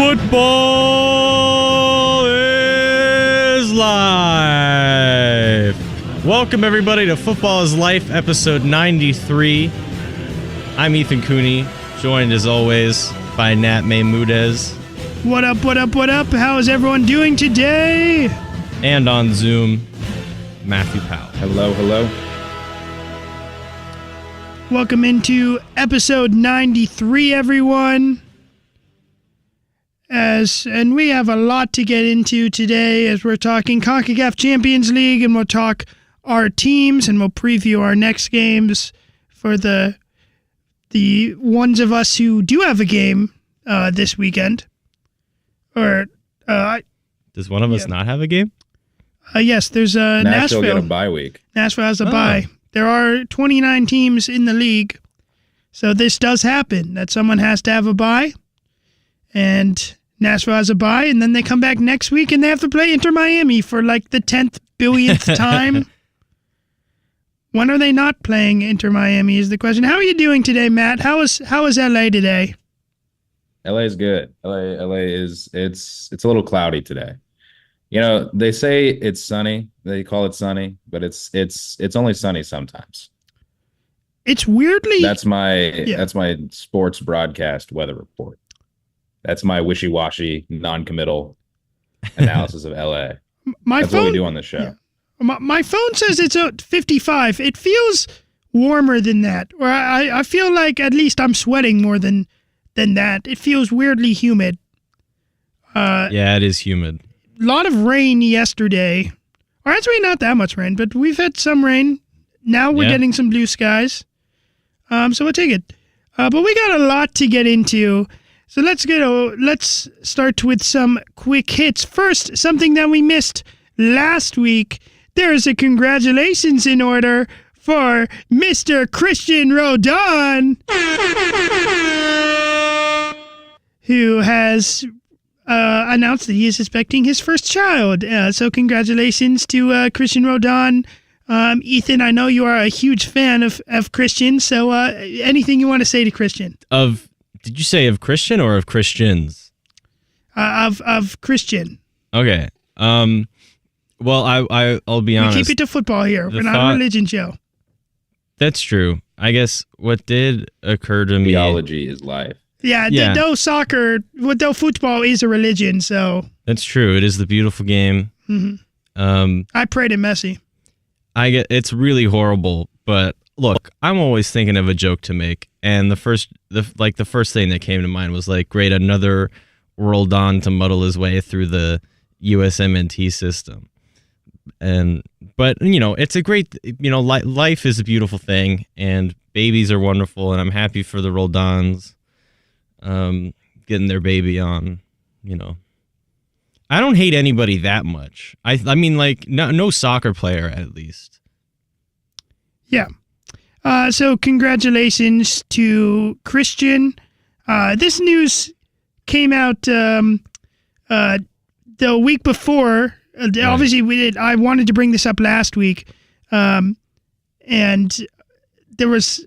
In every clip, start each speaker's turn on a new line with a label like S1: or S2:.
S1: Football is live. Welcome everybody to Football is Life, episode 93. I'm Ethan Cooney, joined as always by Nat Mahmoudez.
S2: What up, what up, what up? How is everyone doing today?
S1: And on Zoom, Matthew Powell.
S3: Hello, hello.
S2: Welcome into episode 93, everyone. And we have a lot to get into today as we're talking Concacaf Champions League, and we'll talk our teams, and we'll preview our next games for the ones of us who do have a game this weekend. Or
S1: does one of us not have a game?
S2: Yes, there's Nashville.
S3: Get a bye week.
S2: Nashville has a bye. There are 29 teams in the league, so this does happen, that someone has to have a bye, and Nashville has a bye, and then they come back next week, and they have to play Inter Miami for like the 10th billionth time. When are they not playing Inter Miami is the question. How are you doing today, Matt? How is LA today?
S3: LA is good. LA is it's a little cloudy today. You know, they say it's sunny. They call it sunny, but it's only sunny sometimes.
S2: It's weirdly
S3: That's my sports broadcast weather report. That's my wishy-washy, non-committal analysis of LA. That's what we do on the show.
S2: Yeah. My phone says it's at 55. It feels warmer than that. Or I feel like at least I'm sweating more than that. It feels weirdly humid.
S1: Yeah, it is humid.
S2: A lot of rain yesterday. Or actually not that much rain, but we've had some rain. Now we're getting some blue skies. So we'll take it. But we got a lot to get into. So let's start with some quick hits. First, something that we missed last week. There's a congratulations in order for Mr. Christian Rodon, who has announced that he is expecting his first child. So congratulations to Christian Rodon. Ethan, I know you are a huge fan of Christian, so anything you want to say to Christian?
S1: Did you say of Christian or of Christians?
S2: Of Christian.
S1: Okay. Well, I'll be honest.
S2: We keep it to football here. We're not a religion show. That's
S1: true. I guess what did occur to me...
S3: Theology is life.
S2: Yeah. Though football is a religion, so...
S1: That's true. It is the beautiful game.
S2: Mm-hmm. I pray to Messi.
S1: It's really horrible, but look, I'm always thinking of a joke to make, and the first thing that came to mind was like, great, another Roldan to muddle his way through the USMNT system. But you know, it's a great, you know, life is a beautiful thing, and babies are wonderful, and I'm happy for the Roldans getting their baby on. You know, I don't hate anybody that much. I mean, like, no soccer player at least.
S2: Yeah. So congratulations to Christian. This news came out the week before. Obviously, I wanted to bring this up last week, and there was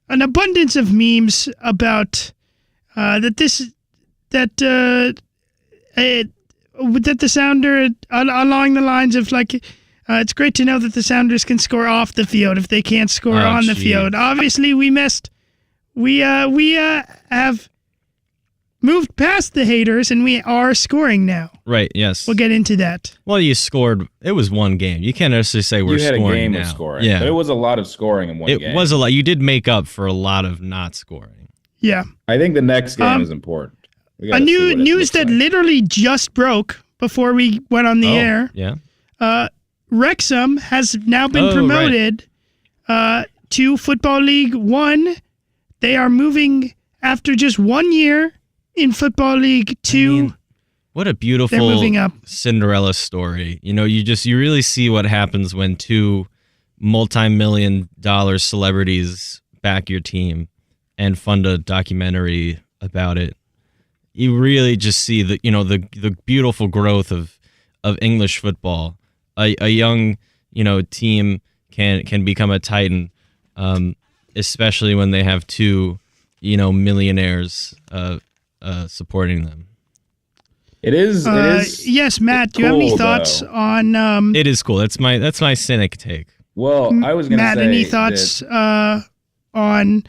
S2: an abundance of memes about that the Sounder, along the lines of like, it's great to know that the Sounders can score off the field if they can't score on the field. Obviously, we have moved past the haters, and we are scoring now.
S1: Right, yes.
S2: We'll get into that.
S1: Well, you scored. It was one game. You can't necessarily say we're scoring now.
S3: You had a game of scoring.
S1: Yeah.
S3: But it was a lot of scoring in one game.
S1: It was a lot. You did make up for a lot of not scoring.
S2: Yeah.
S3: I think the next game is important.
S2: A new news that literally just broke before we went on the air.
S1: Yeah.
S2: Wrexham has now been promoted to Football League 1. They are moving after just 1 year in Football League 2. I mean,
S1: what a beautiful Cinderella story. You know, you really see what happens when two multi-million-dollar celebrities back your team and fund a documentary about it. You really just see the beautiful growth of English football. A young, team can become a titan, especially when they have two, millionaires supporting them.
S3: It is.
S2: Yes, Matt. Do you have any thoughts on?
S1: It is cool. That's my cynic take.
S3: Well, I was going to say,
S2: Matt, any thoughts on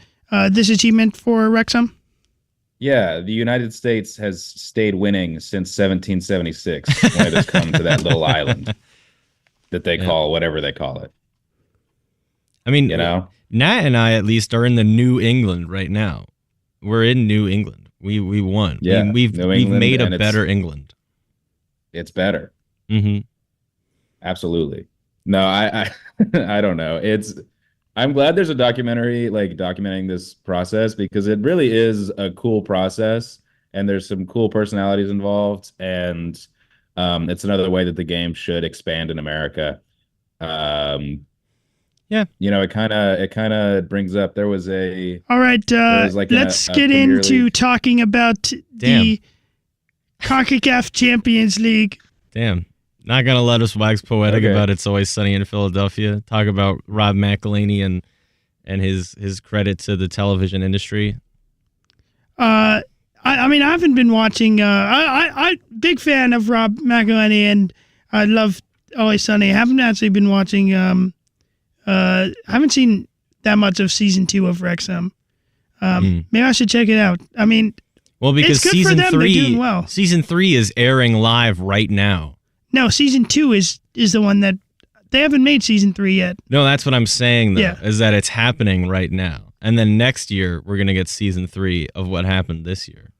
S2: this achievement for Wrexham?
S3: Yeah, the United States has stayed winning since 1776 when it has come to that little island that they call whatever they call it.
S1: I mean, Nat and I at least are in the New England right now. We're in New England. We won.
S3: Yeah,
S1: we've made a better England.
S3: It's better.
S1: Mm-hmm.
S3: Absolutely. No, I I don't know. I'm glad there's a documentary like documenting this process because it really is a cool process and there's some cool personalities involved and it's another way that the game should expand in America.
S1: Yeah.
S3: It kind of brings up there was
S2: all right, let's get into talking about the Concacaf Champions League.
S1: Damn. Not going to let us wax poetic about It's Always Sunny in Philadelphia. Talk about Rob McElhenney and his credit to the television industry.
S2: I mean, I haven't been watching. I big fan of Rob McElhenney, and I love Always Sunny. I haven't actually been watching. Haven't seen that much of season 2 of Wrexham. Maybe I should check it out. I mean,
S1: well, because
S2: it's good
S1: season
S2: for them.
S1: 3,
S2: they're doing well.
S1: Season 3 is airing live right now.
S2: No, season 2 is the one that they haven't made season 3 yet.
S1: No, that's what I'm saying though, is that it's happening right now. And then next year we're going to get season 3 of what happened this year.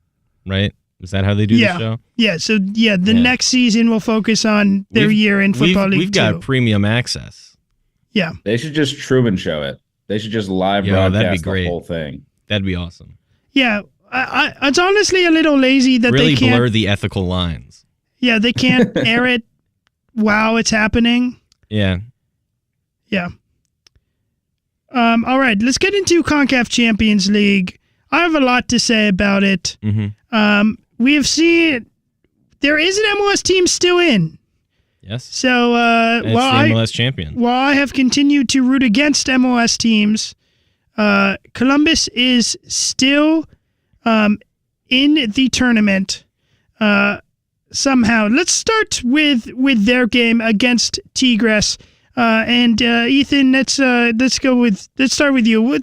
S1: Right? Is that how they do the show?
S2: Yeah, so the next season will focus on their year in Football League 2.
S1: We've got premium access.
S2: Yeah.
S3: They should just Truman Show it. They should just live broadcast the whole thing.
S1: That'd be awesome.
S2: Yeah. It's honestly a little lazy that
S1: really
S2: they can't
S1: blur the ethical lines.
S2: Yeah, they can't air it while it's happening.
S1: Yeah.
S2: Yeah. All right, let's get into Concacaf Champions League. I have a lot to say about it.
S1: Mm-hmm.
S2: We have seen there is an MLS team still in.
S1: Yes.
S2: So
S1: it's the MLS champion.
S2: While I have continued to root against MLS teams, Columbus is still in the tournament. Somehow, let's start with their game against Tigres. And Ethan, let's start with you.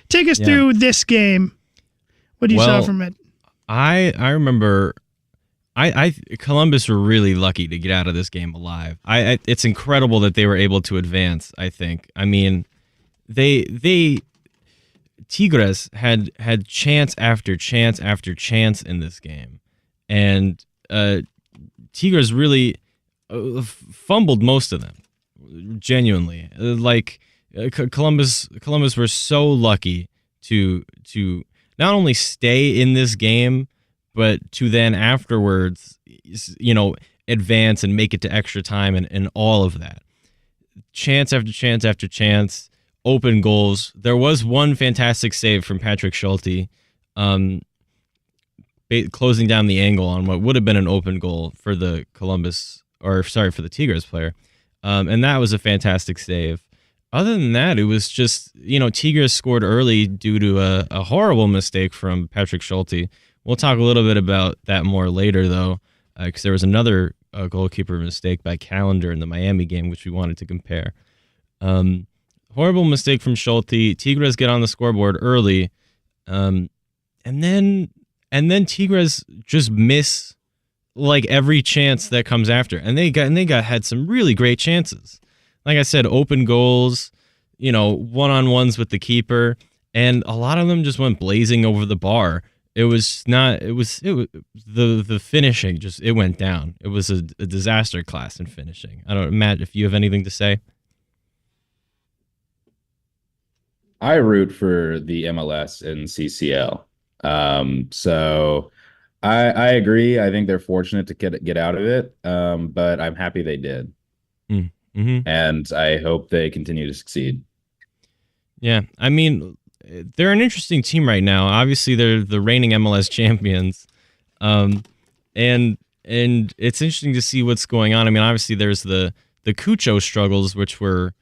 S2: Take us through this game. What you saw from it?
S1: I remember. Columbus were really lucky to get out of this game alive. It's incredible that they were able to advance. I think. I mean, Tigres had chance after chance after chance in this game, and Tigres really fumbled most of them. Genuinely, like Columbus were so lucky to not only stay in this game, but to then afterwards, advance and make it to extra time and all of that. Chance after chance after chance, open goals. There was one fantastic save from Patrick Schulte, closing down the angle on what would have been an open goal for the for the Tigres player. And that was a fantastic save. Other than that, it was just, Tigres scored early due to a horrible mistake from Patrick Schulte. We'll talk a little bit about that more later, though, because there was another goalkeeper mistake by Callender in the Miami game, which we wanted to compare. Horrible mistake from Schulte. Tigres get on the scoreboard early, and then Tigres just miss like every chance that comes after, and they had some really great chances. Like I said, open goals, one-on-ones with the keeper, and a lot of them just went blazing over the bar. The finishing it went down. It was a disaster class in finishing. I don't know, Matt, if you have anything to say.
S3: I root for the MLS and CCL. So I agree. I think they're fortunate to get out of it. But I'm happy they did.
S1: Mm-hmm.
S3: And I hope they continue to succeed.
S1: Yeah. I mean, they're an interesting team right now. Obviously, they're the reigning MLS champions. And it's interesting to see what's going on. I mean, obviously, there's the Cucho struggles, which were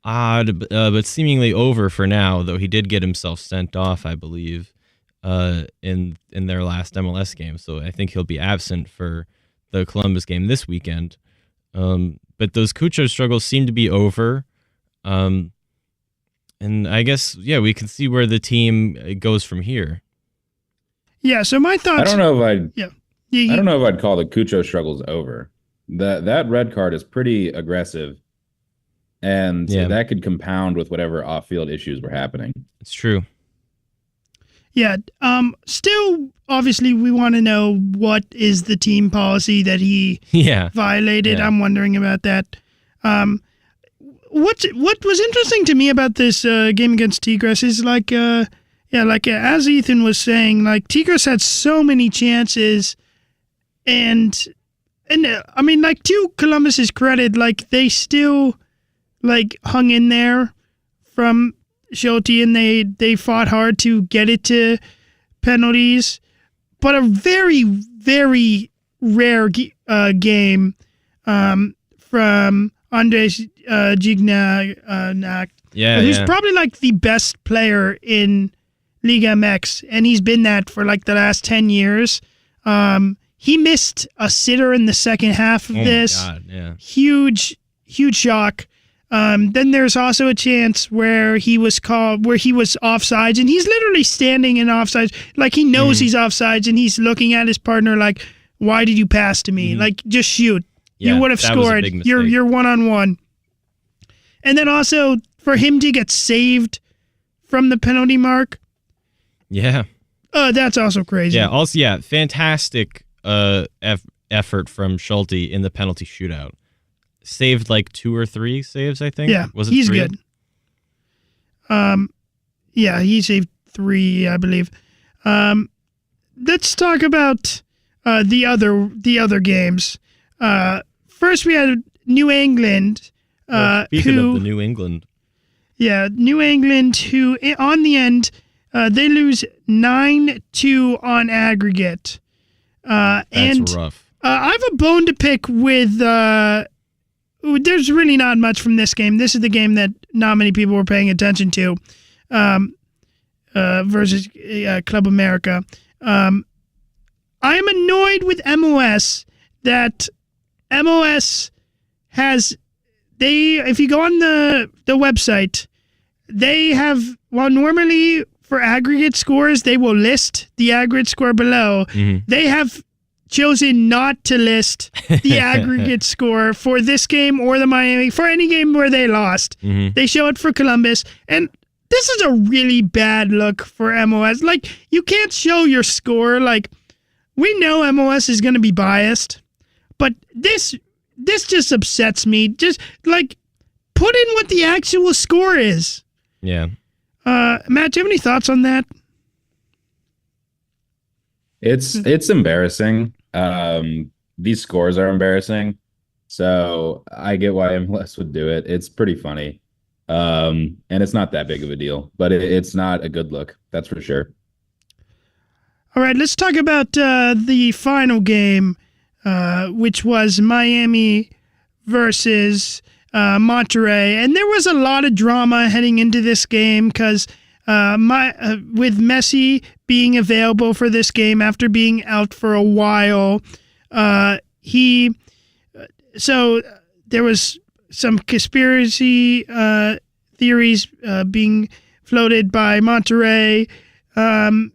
S1: odd, but seemingly over for now, though he did get himself sent off, I believe, in their last MLS game. So I think he'll be absent for the Columbus game this weekend. But those Cucho struggles seem to be over. And I guess, we can see where the team goes from here.
S2: Yeah, so my thoughts...
S3: I don't know if I'd call the Cucho struggles over. That red card is pretty aggressive, and that could compound with whatever off-field issues were happening.
S1: It's true.
S2: Yeah. Still, obviously, we want to know what is the team policy that he violated. Yeah. I'm wondering about that. What was interesting to me about this game against Tigres is as Ethan was saying, like Tigres had so many chances, and I mean, like, to Columbus's credit, like they still like hung in there from Schulte, and they fought hard to get it to penalties. But a very, very rare game from Andres Gignac, who's probably like the best player in Liga MX, and he's been that for like the last 10 years. He missed a sitter in the second half of this. My God, yeah. Huge shock. Then there's also a chance where he was offsides, and he's literally standing in offsides, like he knows he's offsides, and he's looking at his partner like, "Why did you pass to me? Like, just shoot. You would have scored. You're one-on-one." And then also for him to get saved from the penalty mark. Yeah. That's also crazy.
S1: Yeah. Also, fantastic effort from Schulte in the penalty shootout. Saved like 2 or 3 saves, I think.
S2: Yeah, he's 3? Good. He saved 3, I believe. Let's talk about the other games. First, we had New England.
S1: Speaking of the New England.
S2: Yeah, New England, who on the end, they lose 9-2 on aggregate.
S1: That's rough.
S2: I have a bone to pick with... there's really not much from this game. This is the game that not many people were paying attention to versus Club America. I am annoyed with MLS that MLS has... if you go on the website, they have... Well, normally for aggregate scores, they will list the aggregate score below. Mm-hmm. They have chosen not to list the aggregate score for this game or the Miami, for any game where they lost. Mm-hmm. They show it for Columbus, and this is a really bad look for MLS. Like, you can't show your score. Like, we know MLS is going to be biased, but this just upsets me. Just, like, put in what the actual score is.
S1: Yeah.
S2: Matt, do you have any thoughts on that?
S3: It's embarrassing. These scores are embarrassing, so I get why MLS would do it. It's pretty funny, and it's not that big of a deal, but it's not a good look, that's for sure.
S2: All right, let's talk about the final game, which was Miami versus Monterrey, and there was a lot of drama heading into this game because with Messi being available for this game after being out for a while, so there was some conspiracy theories being floated by Monterrey, and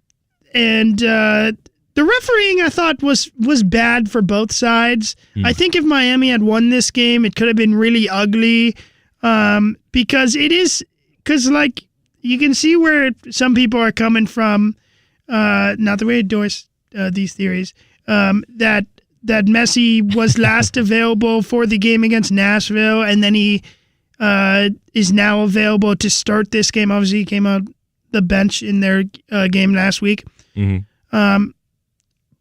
S2: the refereeing, I thought, was bad for both sides. I think if Miami had won this game, it could have been really ugly, because like, you can see where some people are coming from, not the way I endorse these theories, that Messi was last available for the game against Nashville, and then he is now available to start this game. Obviously, he came out the bench in their game last week. Mm-hmm.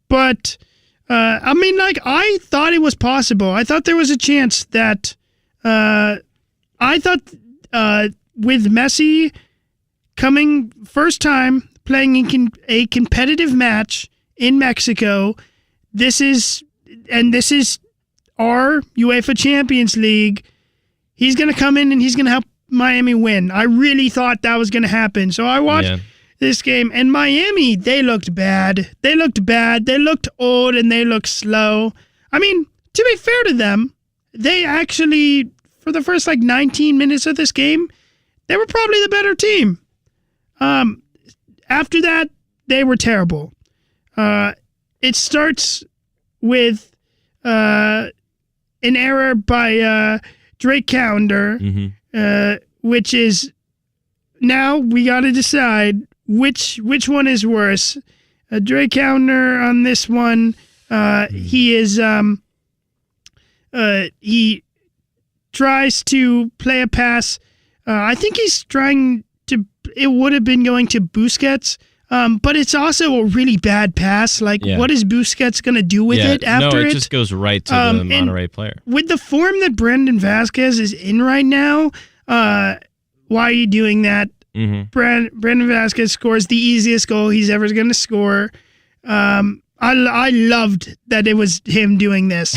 S2: But, I mean, like, I thought it was possible. I thought there was a chance that, with Messi coming first time playing in a competitive match in Mexico, this is our UEFA Champions League. He's going to come in and he's going to help Miami win. I really thought that was going to happen. So I watched this game, and Miami, they looked bad. They looked old, and they looked slow. I mean, to be fair to them, they actually, for the first 19 minutes of this game, they were probably the better team. After that, they were terrible. It starts with an error by Drake Calendar, which is now we got to decide which one is worse. Drake Calendar on this one, he is he tries to play a pass. I think he's trying to. It would have been going to Busquets. But it's also a really bad pass. What is Busquets going to do with it after it?
S1: No, it just goes right to the Monterrey player.
S2: With the form that Brandon Vasquez is in right now, why are you doing that? Brandon Vasquez scores the easiest goal he's ever going to score. I loved that it was him doing this.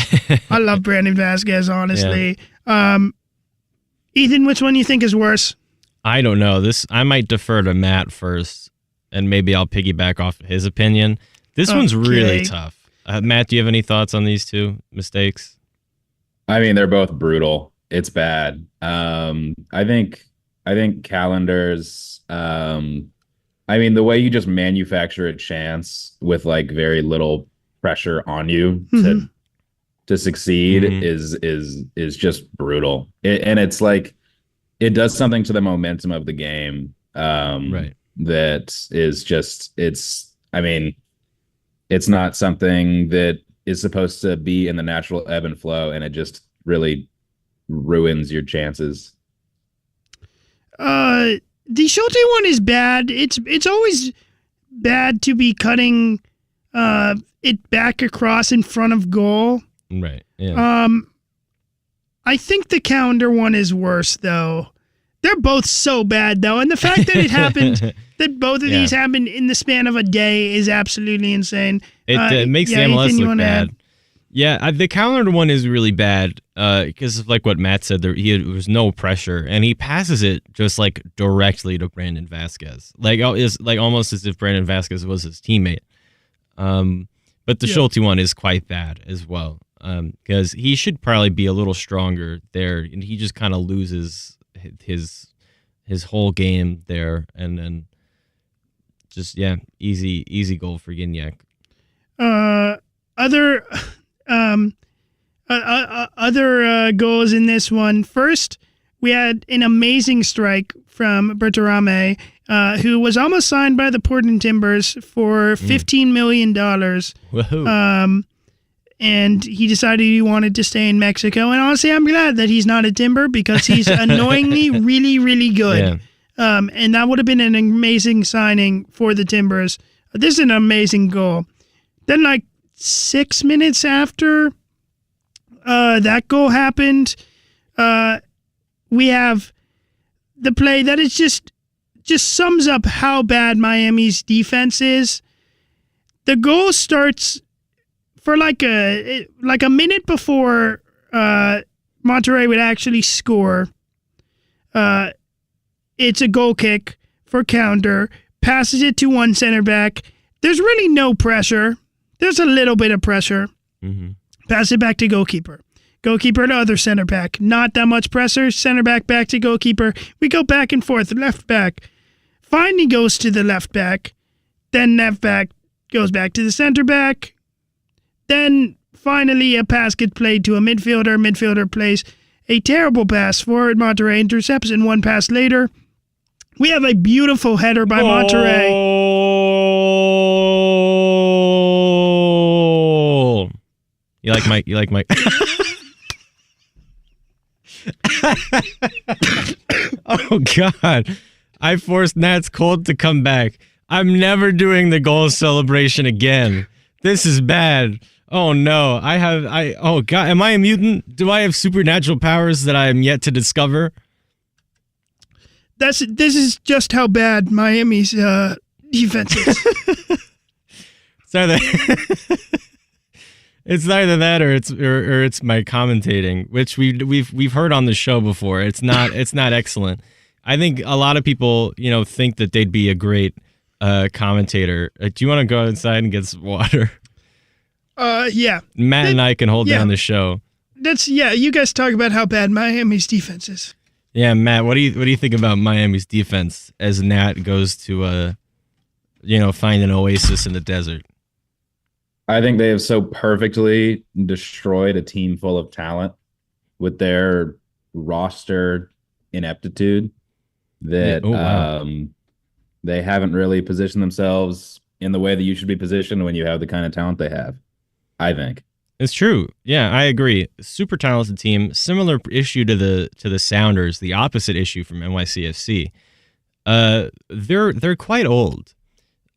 S2: I love Brandon Vasquez, honestly. Yeah. Ethan, which one do you think is worse?
S1: I don't know. I might defer to Matt first. And maybe I'll piggyback off his opinion. This one's really tough. Matt, do you have any thoughts on these two mistakes?
S3: I mean, they're both brutal. It's bad. I think Calendars. I mean, the way you just manufacture a chance with very little pressure on you to succeed is just brutal. It's it does something to the momentum of the game. Right. That is just, it's not something that is supposed to be in the natural ebb and flow, and it just really ruins your chances.
S2: The Schulte one is bad. It's always bad to be cutting it back across in front of goal.
S1: Right. Yeah.
S2: I think the Calendar one is worse, though. They're both so bad, though. And the fact that it happened, that both of these happened in the span of a day is absolutely insane.
S1: It makes the MLS look bad. Yeah, the Calendar one is really bad because of what Matt said. There was no pressure, and he passes it just directly to Brandon Vasquez. Almost as if Brandon Vasquez was his teammate. But the Schulte one is quite bad as well because he should probably be a little stronger there, and he just kind of loses his whole game there, and then just easy goal for Gignac.
S2: Other goals in this one. First, we had an amazing strike from Berterame, who was almost signed by the Portland Timbers for $15 million.
S1: Woohoo.
S2: And he decided he wanted to stay in Mexico. And honestly, I'm glad that he's not a Timber because he's annoyingly really, really good. Yeah. And that would have been an amazing signing for the Timbers. This is an amazing goal. Then 6 minutes after that goal happened, we have the play that is just sums up how bad Miami's defense is. The goal starts for a minute before Monterrey would actually score. It's a goal kick for Calendar, passes it to one center back. There's really no pressure. There's a little bit of pressure. Pass it back to goalkeeper. Goalkeeper to other center back. Not that much pressure. Center back to goalkeeper. We go back and forth. Left back. Finally goes to the left back. Then left back goes back to the center back. Then finally a pass gets played to a midfielder. Midfielder plays a terrible pass forward. Monterrey intercepts, and one pass later, we have a beautiful header by Monterrey.
S1: You like Mike? Oh, God. I forced Nat's cold to come back. I'm never doing the goal celebration again. This is bad. Oh, no. Oh, God. Am I a mutant? Do I have supernatural powers that I am yet to discover?
S2: This is just how bad Miami's defense is.
S1: It's either that or it's my commentating, which we've heard on the show before. It's not excellent. I think a lot of people, think that they'd be a great commentator. Do you want to go inside and get some water?
S2: Yeah.
S1: Matt and I can hold down the show.
S2: You guys talk about how bad Miami's defense is.
S1: Yeah, Matt, what do you think about Miami's defense as Nat goes to find an oasis in the desert?
S3: I think they have so perfectly destroyed a team full of talent with their roster ineptitude that they haven't really positioned themselves in the way that you should be positioned when you have the kind of talent they have, I think.
S1: It's true. Yeah, I agree. Super talented team. Similar issue to the Sounders, the opposite issue from NYCFC. They're quite old.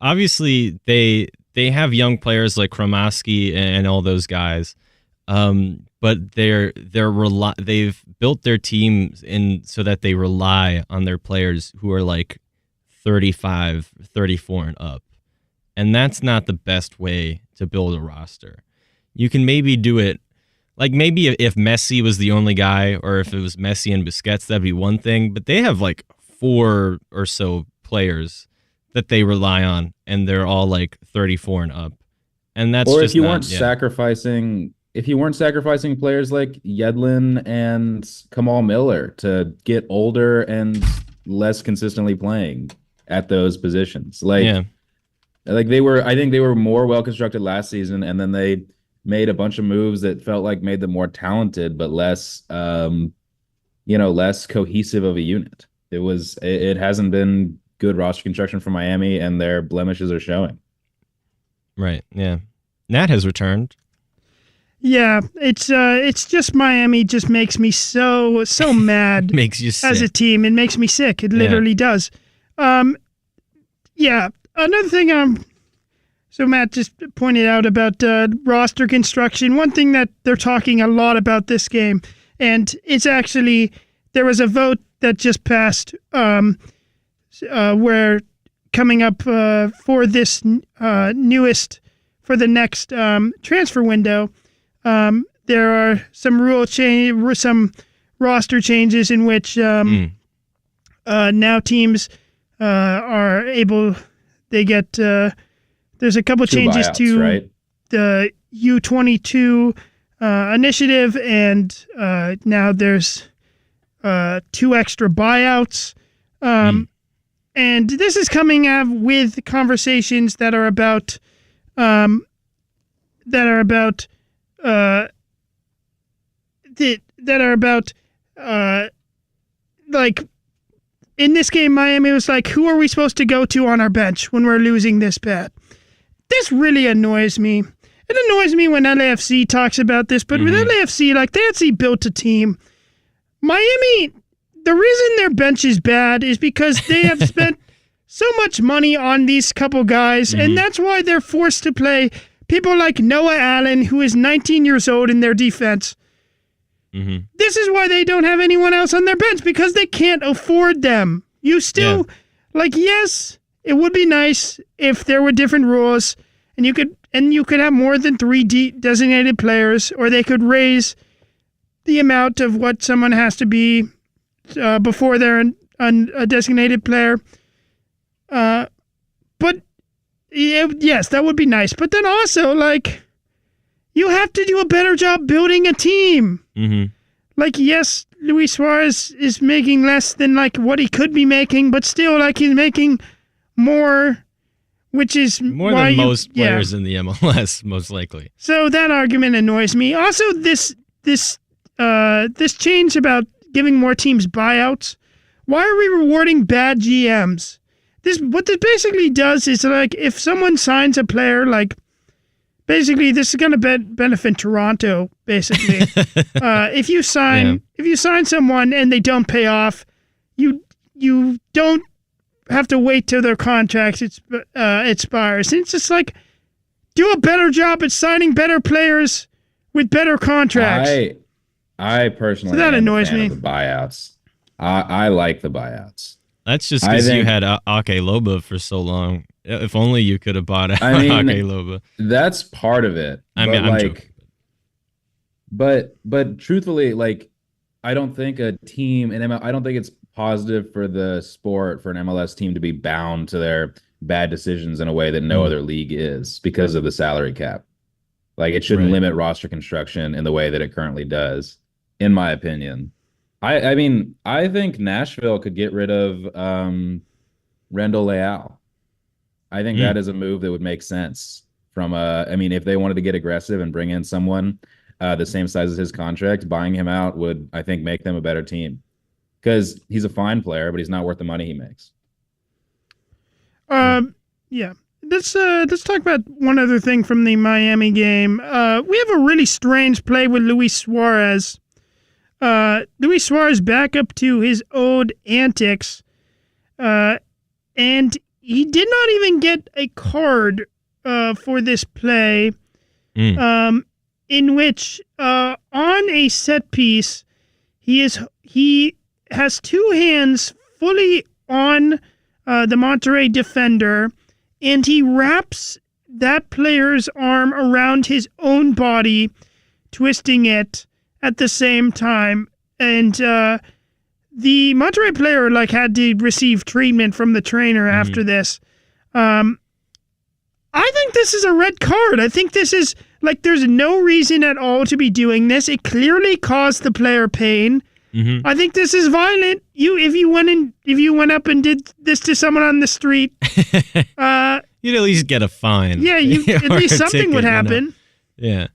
S1: Obviously, they have young players like Kromaski and all those guys, but they've built their teams in so that they rely on their players who are like 35, 34 and up, and that's not the best way to build a roster. You can maybe do it, like maybe if Messi was the only guy, or if it was Messi and Busquets, that'd be one thing. But they have like 4 or so players that they rely on, and they're all like 34 and up. And that's
S3: or
S1: just
S3: if you weren't sacrificing players like Yedlin and Kamal Miller to get older and less consistently playing at those positions. I think they were more well constructed last season, and then they made a bunch of moves that felt like made them more talented, but less cohesive of a unit. It hasn't been good roster construction for Miami, and their blemishes are showing.
S1: Right. Yeah. Nat has returned.
S2: Yeah, it's just Miami just makes me so mad.
S1: Makes you sick.
S2: As a team. It makes me sick. It literally does. Yeah. Another thing so Matt just pointed out about roster construction. One thing that they're talking a lot about this game, and it's actually, there was a vote that just passed where coming up for this for the next transfer window, there are some roster changes in which now teams are able, they get, there's a couple changes to the U22 initiative, and now there's 2 extra buyouts. And this is coming up with conversations that are about like in this game, Miami was like, who are we supposed to go to on our bench when we're losing this bad? This really annoys me. It annoys me when LAFC talks about this, but with LAFC, like, they actually built a team. Miami, the reason their bench is bad is because they have spent so much money on these couple guys, and that's why they're forced to play people like Noah Allen, who is 19 years old, in their defense. This is why they don't have anyone else on their bench, because they can't afford them. You still, yes, it would be nice if there were different rules, and you could have more than 3 designated players, or they could raise the amount of what someone has to be before they're a designated player. But yes, that would be nice. But then also, like, you have to do a better job building a team. Like, yes, Luis Suarez is making less than like what he could be making, but still, like, he's making more, which is
S1: more than most players in the MLS, most likely. So
S2: that argument annoys me. Also, this change about giving more teams buyouts. Why are we rewarding bad GMs? What this basically does is, like, if someone signs a player, like, basically this is going to benefit Toronto, basically. If you sign someone and they don't pay off, you don't have to wait till their contract expires. And it's just like, do a better job at signing better players with better contracts.
S3: I personally,
S2: that annoys me.
S3: The buyouts. I like the buyouts.
S1: That's just because you had Ake Loba for so long. If only you could have bought Ake Loba.
S3: That's part of it.
S1: I'm joking.
S3: But truthfully, like, I don't think a team I don't think it's positive for the sport for an MLS team to be bound to their bad decisions in a way that no other league is because of the salary cap. Like it shouldn't
S1: Right.
S3: limit roster construction in the way that it currently does, in my opinion. I mean, I think Nashville could get rid of Rendell Leal. I think that is a move that would make sense from I mean, if they wanted to get aggressive and bring in someone the same size as his contract, buying him out would, I think, make them a better team. Because he's a fine player, but he's not worth the money he makes.
S2: Yeah. Let's talk about one other thing from the Miami game. We have a really strange play with Luis Suarez. Luis Suarez back up to his old antics, and he did not even get a card for this play, in which on a set piece he has two hands fully on the Monterrey defender, and he wraps that player's arm around his own body, twisting it at the same time. And the Monterrey player had to receive treatment from the trainer after this. I think this is a red card. I think this is there's no reason at all to be doing this. It clearly caused the player pain. I think this is violent. If you went up and did this to someone on the street,
S1: you'd at least get a fine.
S2: Yeah, at least something would happen.
S1: Yeah.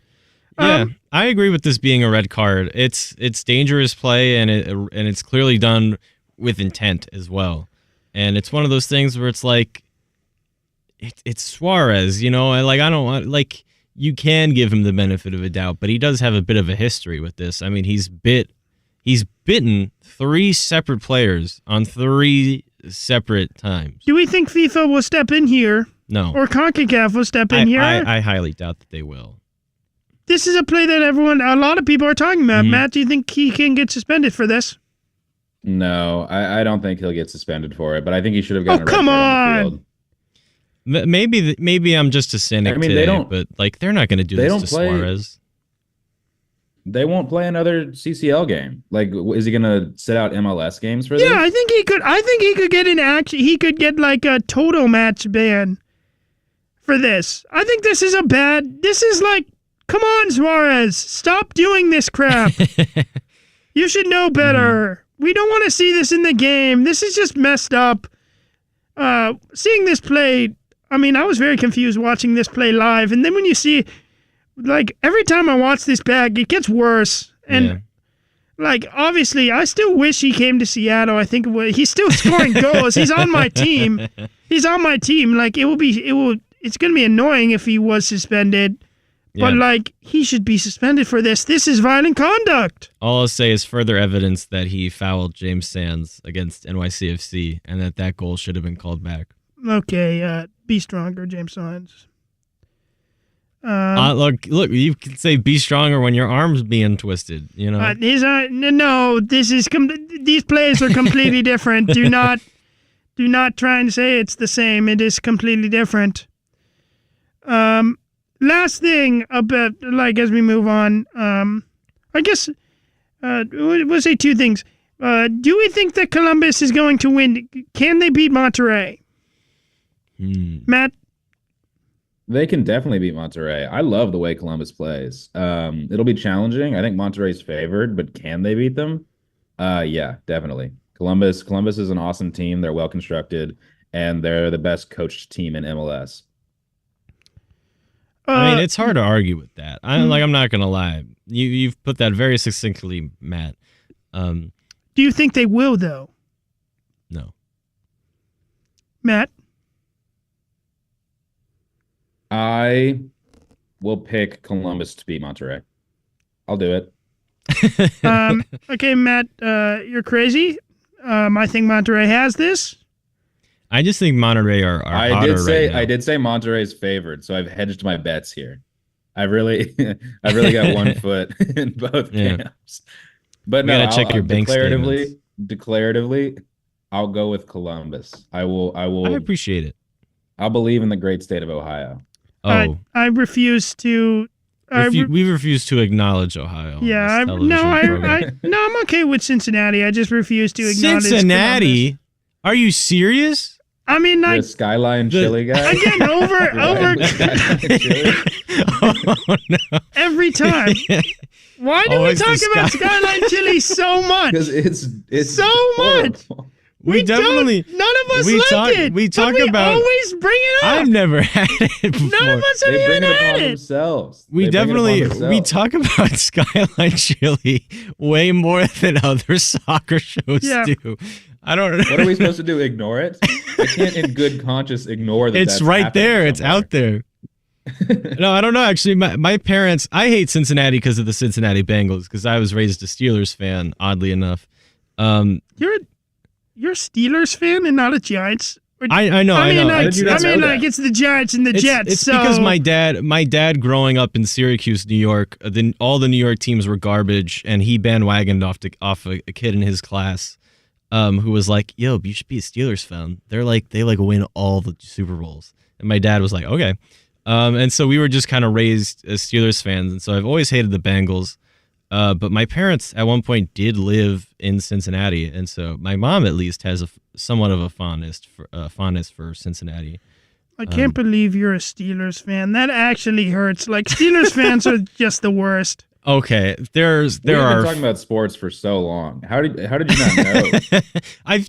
S1: Yeah, I agree with this being a red card. It's dangerous play, and it's clearly done with intent as well. And it's one of those things where it's it's Suarez, I don't want you can give him the benefit of a doubt, but he does have a bit of a history with this. I mean, he's bitten 3 separate players on 3 separate times.
S2: Do we think FIFA will step in here?
S1: No.
S2: Or Concacaf will step in here?
S1: I highly doubt that they will.
S2: This is a play that a lot of people are talking about. Matt, do you think he can get suspended for this?
S3: No, I don't think he'll get suspended for it, but I think he should have gotten a red
S2: come
S3: card on the
S2: on!
S3: field.
S1: Maybe I'm just a cynic today, but they're not going to do this to Suarez.
S3: They won't play another CCL game. Is he going to sit out MLS games for this?
S2: Yeah, I think he could. I think he could get an action. He could get a total match ban for this. I think this is This is come on, Suarez, stop doing this crap. You should know better. We don't want to see this in the game. This is just messed up. Seeing this play, I mean, I was very confused watching this play live, and then when you see. Every time I watch this back, it gets worse. And, obviously, I still wish he came to Seattle. I think he's still scoring goals. He's on my team. It's going to be annoying if he was suspended. But, he should be suspended for this. This is violent conduct.
S1: All I'll say is further evidence that he fouled James Sands against NYCFC and that goal should have been called back.
S2: Okay, be stronger, James Sands.
S1: Look, you can say be stronger when your arm's being twisted,
S2: no, these plays are completely different. Do not try and say it's the same. It is completely different. Last thing about, as we move on, I guess, we'll say 2 things. Do we think that Columbus is going to win? Can they beat Monterrey? Matt?
S3: They can definitely beat Monterrey. I love the way Columbus plays. It'll be challenging. I think Monterrey's favored, but can they beat them? Yeah, definitely. Columbus is an awesome team. They're well constructed, and they're the best coached team in MLS.
S1: I mean, it's hard to argue with that. I'm not gonna lie. You've put that very succinctly, Matt.
S2: Do you think they will, though?
S1: No.
S2: Matt?
S3: I will pick Columbus to beat Monterrey. I'll do it.
S2: Okay, Matt, you're crazy. I think Monterrey has this.
S1: I just think Monterrey are hotter right now.
S3: I did say Monterrey's favored, so I've hedged my bets here. I've really got one foot in both camps. But no,
S1: check your bank
S3: declaratively, I'll go with Columbus. I will.
S1: I appreciate it.
S3: I'll believe in the great state of Ohio.
S1: Oh,
S2: I refuse to.
S1: We refuse to acknowledge Ohio.
S2: Yeah, I'm okay with Cincinnati. I just refuse to acknowledge
S1: Cincinnati.
S2: Columbus.
S1: Are you serious?
S2: I mean,
S3: You're
S2: like
S3: a Skyline Chili guy.
S2: again, over
S3: Skyline Chili?
S1: Oh, no.
S2: every time. Why do we
S1: Always the
S2: talk about Skyline Chili so much?
S3: Because it's
S2: So much.
S3: horrible.
S1: We definitely.
S2: don't, none of us
S1: we
S2: like
S1: talk-
S2: it.
S1: we
S2: but
S1: talk
S2: we
S1: about-
S2: always bring it up.
S1: I've never had it before.
S2: None of us have
S3: They bring
S2: even
S3: it
S2: had
S3: upon
S2: it.
S3: themselves.
S1: We
S3: They bring it upon
S1: definitely we
S3: themselves.
S1: talk about Skyline Chili way more than other soccer shows
S2: Yeah.
S1: do. I don't know.
S3: What are we supposed to do? Ignore it? I can't, in good conscience, ignore that.
S1: It's
S3: that's
S1: right
S3: happening
S1: there. It's
S3: somewhere.
S1: out there. No, I don't know. Actually, my parents. I hate Cincinnati because of the Cincinnati Bengals. Because I was raised a Steelers fan. Oddly enough,
S2: You're a Steelers fan and not a Giants. Or-
S1: I know.
S2: I mean, like,
S3: did you not know that?
S2: it's the Giants and the Jets.
S1: It's
S2: so
S1: because my dad growing up in Syracuse, New York, all the New York teams were garbage, and he bandwagoned off a kid in his class, who was like, "Yo, you should be a Steelers fan. They win all the Super Bowls." And my dad was like, "Okay," and so we were just kind of raised as Steelers fans, and so I've always hated the Bengals. But my parents at one point did live in Cincinnati, and so my mom at least has somewhat of a fondness for Cincinnati.
S2: I can't believe you're a Steelers fan. That actually hurts. Like Steelers fans are just the worst.
S1: Okay,
S3: We've
S1: there
S3: been
S1: are.
S3: talking about sports for so long. How did you not know?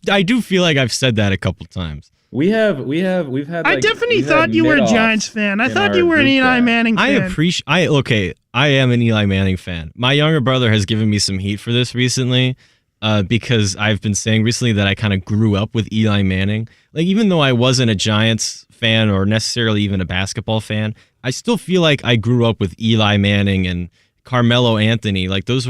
S1: I do feel like I've said that a couple times.
S3: we've had.
S2: I
S3: Like,
S2: definitely
S3: we've
S2: thought
S3: had
S2: you were a
S3: mid-offs
S2: Giants fan. I
S3: in
S2: thought
S3: our
S2: you were an
S3: group
S2: Eli
S3: chat.
S2: Manning fan.
S1: I am an Eli Manning fan. My younger brother has given me some heat for this recently, because I've been saying recently that I kind of grew up with Eli Manning. Like, even though I wasn't a Giants fan or necessarily even a basketball fan, I still feel like I grew up with Eli Manning and Carmelo Anthony. Like, those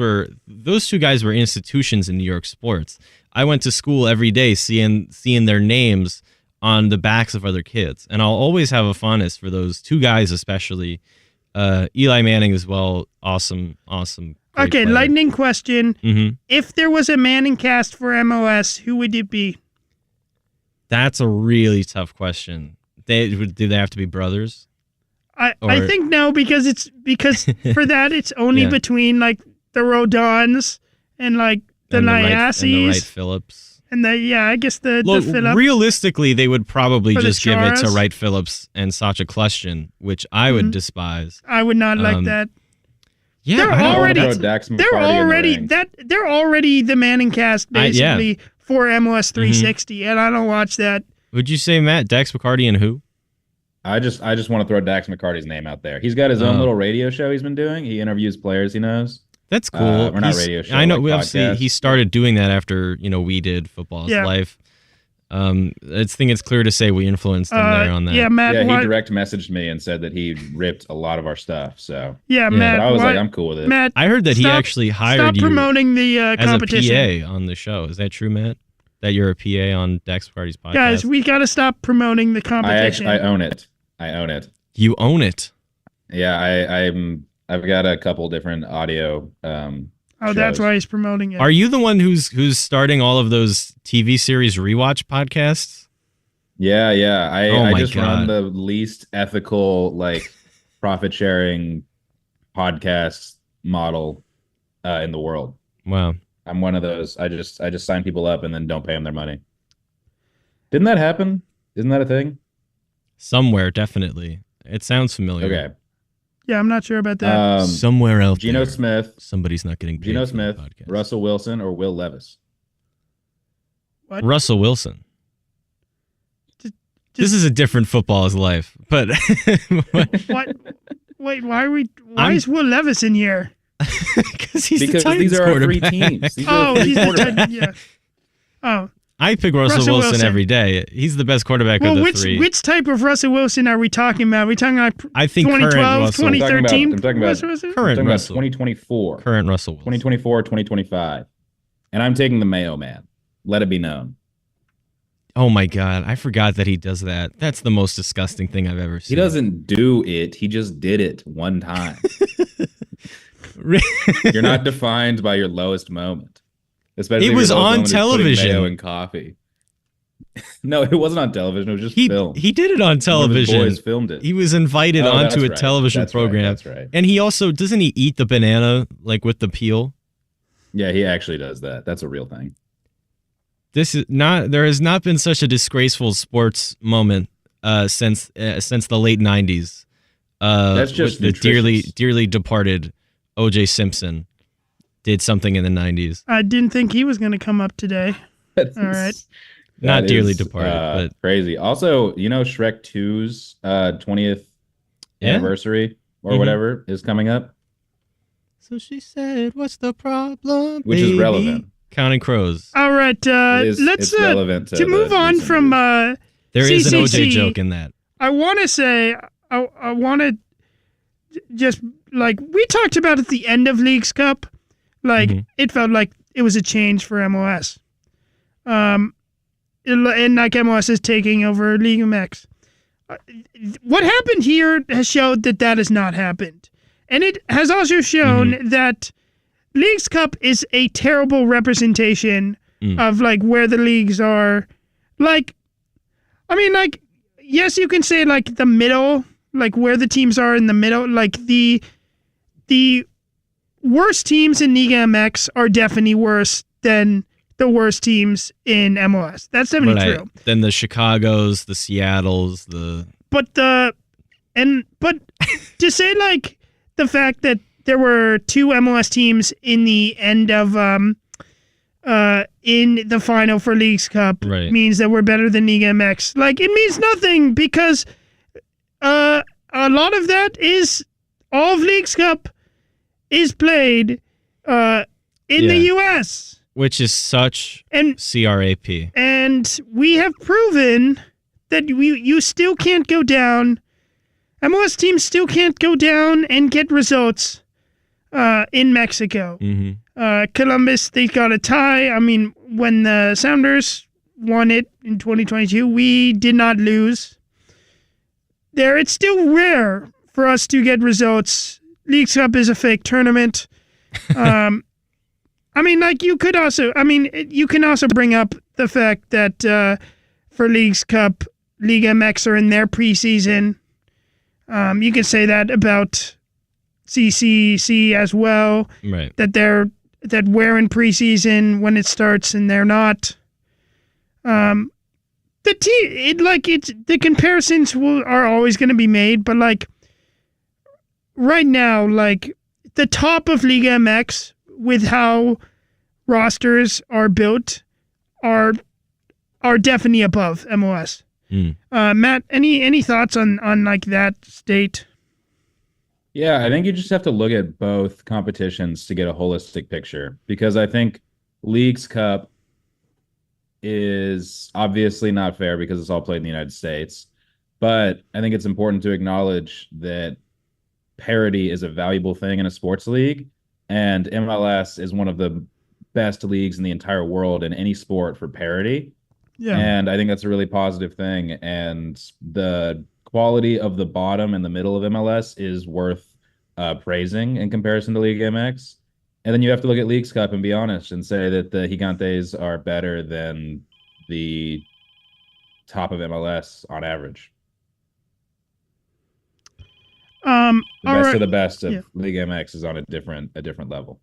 S1: two guys were institutions in New York sports. I went to school every day seeing their names on the backs of other kids, and I'll always have a fondness for those two guys, especially Eli Manning as well. Awesome. Great
S2: Okay,
S1: player.
S2: lightning question.
S1: Mm-hmm.
S2: If there was a Manning cast for MLS, who would it be?
S1: That's a really tough question. Do they have to be brothers?
S2: I
S1: Or-
S2: think no, because for that it's only
S1: Yeah.
S2: between like the Rodons and like the
S1: And the Wright
S2: Nyasis
S1: Phillips.
S2: and I guess the
S1: Look,
S2: Phillips.
S1: realistically, they would probably
S2: Or the
S1: just give it to
S2: Charas.
S1: Wright Phillips and Sacha Kljestan, which I would
S2: Mhm.
S1: despise.
S2: I would not like that.
S1: Yeah,
S2: They're
S1: I don't-
S2: already-
S3: Throw Dax
S2: They're
S3: McCarty in the
S2: already
S3: ring.
S2: they're already the Manning cast
S1: Yeah.
S2: basically for MLS 360, and I don't watch that.
S1: Would you say, Matt, Dax McCarty and who?
S3: I just want to throw Dax McCarty's name out there. He's got his own
S1: Oh.
S3: little radio show he's been doing. He interviews players he knows.
S1: That's cool.
S3: Or not radio show,
S1: I know.
S3: like
S1: Obviously,
S3: podcast.
S1: he started doing that after we did Football's
S2: Yeah.
S1: Life. I think it's clear to say we influenced him there on that.
S2: Yeah, Matt.
S3: Yeah,
S2: why,
S3: he direct messaged me and said that he ripped a lot of our stuff. So,
S2: yeah,
S1: Yeah,
S2: Matt.
S3: but I was
S2: why-
S3: like, I'm cool with it.
S2: Matt,
S1: I heard that he
S2: Stop-
S1: actually hired
S2: stop
S1: you
S2: promoting the
S1: as
S2: competition.
S1: a PA on the show. Is that true, Matt? That you're a PA on Dax McCarty's podcast?
S2: Guys, we got to stop promoting the competition.
S3: I own it. I own it.
S1: You own it.
S3: Yeah, I've got a couple different audio.
S2: That's
S3: shows.
S2: why he's promoting it.
S1: Are you the one who's starting all of those TV series rewatch podcasts?
S3: Yeah.
S1: Oh
S3: I
S1: my
S3: just run
S1: God.
S3: the least ethical, like, profit sharing podcast model in the world.
S1: Wow.
S3: I'm one of those. I just sign people up and then don't pay them their money. Didn't that happen? Isn't that a thing?
S1: Somewhere, definitely. It sounds familiar.
S3: Okay.
S2: Yeah, I'm not sure about that.
S1: Somewhere out
S3: Geno
S1: there.
S3: Smith,
S1: Somebody's not getting paid.
S3: Geno
S1: for the
S3: Smith,
S1: podcast.
S3: Russell Wilson, or Will Levis.
S2: What?
S1: Russell Wilson.
S2: Just-
S1: This is a different Football's Life, but
S2: What? Wait, why is Will Levis in here?
S1: because he's the
S3: Because
S1: Titans
S3: these are our three
S1: quarterback.
S3: teams. These are
S2: Oh,
S3: the three
S2: he's the
S3: quarterbacks.
S2: yeah. Oh,
S1: I pick Russell
S2: Russell
S1: Wilson
S2: Wilson.
S1: every day. He's the best quarterback
S2: well,
S1: of the
S2: which
S1: three.
S2: which type of Russell Wilson are we talking about? Are we talking about
S1: I think current
S2: 2012,
S1: Russell.
S2: 2013?
S3: I'm talking about
S2: Russell Wilson?
S3: I'm
S1: Current
S3: talking about
S1: Russell.
S3: 2024.
S1: Current Russell Wilson.
S3: 2024, 2025. And I'm taking the Mayo Man. Let it be known.
S1: Oh my God. I forgot that he does that. That's the most disgusting thing I've ever
S3: He
S1: seen.
S3: doesn't do it. He just did it one time. You're not defined by your lowest moment. Especially
S1: It
S3: if
S1: was
S3: your lowest
S1: on
S3: moment is putting
S1: television.
S3: Mayo in coffee. No, it wasn't on television. It was just
S1: He
S3: filmed.
S1: did it on
S3: One of his
S1: television.
S3: boys filmed it.
S1: He was invited
S3: Oh,
S1: onto
S3: that's
S1: a
S3: right.
S1: television
S3: That's right.
S1: program.
S3: That's right.
S1: And he also, doesn't he eat the banana like with the peel?
S3: Yeah, he actually does that. That's a real thing.
S1: this is not. There has not been such a disgraceful sports moment since the late '90s.
S3: That's just
S1: the dearly departed O.J. Simpson did something in the '90s.
S2: I didn't think he was going to come up today. All right.
S1: Not dearly departed, but
S3: crazy. Also, Shrek 2's 20th anniversary or whatever is coming up.
S1: So she said, "What's the problem?"
S3: Which is relevant.
S1: Counting Crows.
S2: All right, let's
S3: relevant
S2: to move on from.
S1: There is an OJ joke in that.
S2: I want to say, I want to just like we talked about at the end of Leagues Cup, like it felt like it was a change for MLS. And like MLS is taking over League MX. What happened here has showed that has not happened. And it has also shown that Leagues Cup is a terrible representation of like where the leagues are. Like, I mean, like, yes, you can say like the middle, like where the teams are in the middle. Like the worst teams in Liga MX are definitely worse than the worst teams in MLS. That's definitely true.
S1: Then the Chicagos, the Seattles,
S2: But to say like the fact that there were 2 MLS teams in the end of in the final for Leagues Cup means that we're better than Liga MX. Like it means nothing because a lot of that is all of Leagues Cup is played in the US.
S1: Which is such CRAP.
S2: And we have proven that you still can't go down. MLS teams still can't go down and get results in Mexico. Columbus, they got a tie. I mean, when the Sounders won it in 2022, we did not lose. It's still rare for us to get results. Leagues Cup is a fake tournament. I mean, like you can also bring up the fact that for Leagues Cup, Liga MX are in their preseason. You can say that about CCC as well.
S1: Right.
S2: That we're in preseason when it starts and they're not. The comparisons are always going to be made, but like right now, like the top of Liga MX with how rosters are built are definitely above MLS. Matt, any thoughts on like that state?
S3: Yeah, I think you just have to look at both competitions to get a holistic picture because I think Leagues Cup is obviously not fair because it's all played in the United States, but I think it's important to acknowledge that parity is a valuable thing in a sports league. And MLS is one of the best leagues in the entire world in any sport for parity. Yeah. And I think that's a really positive thing. And the quality of the bottom and the middle of MLS is worth praising in comparison to Liga MX. And then you have to look at Leagues Cup and be honest and say that the Gigantes are better than the top of MLS on average. The best of the best of Liga MX is on a different level.